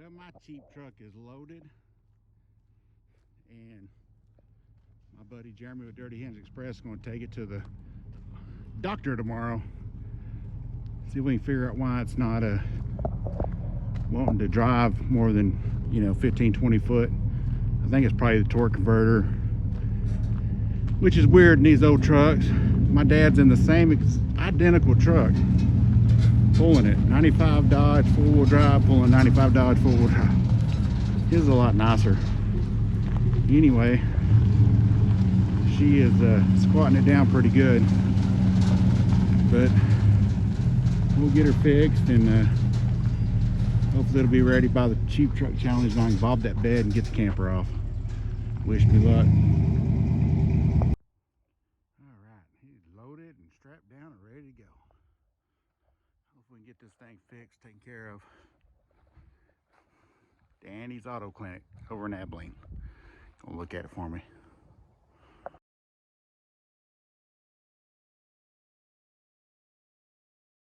Well, my cheap truck is loaded, and my buddy Jeremy with Dirty Hands Express is going to take it to the doctor tomorrow. See if we can figure out why it's not wanting to drive more than 15-20 foot. I think it's probably the torque converter, which is weird in these old trucks. My dad's in the same identical truck, pulling it. 95 Dodge four-wheel drive, pulling 95 Dodge four-wheel drive. His is a lot nicer. Anyway, she is squatting it down pretty good, but we'll get her fixed, and hopefully it'll be ready by the cheap truck challenge, and I can bob that bed and get the camper off. Wish me luck. All right, he's loaded and strapped down and ready to go. Hopefully we can get this thing fixed, taken care of. Danny's Auto Clinic over in Abilene. Gonna look at it for me.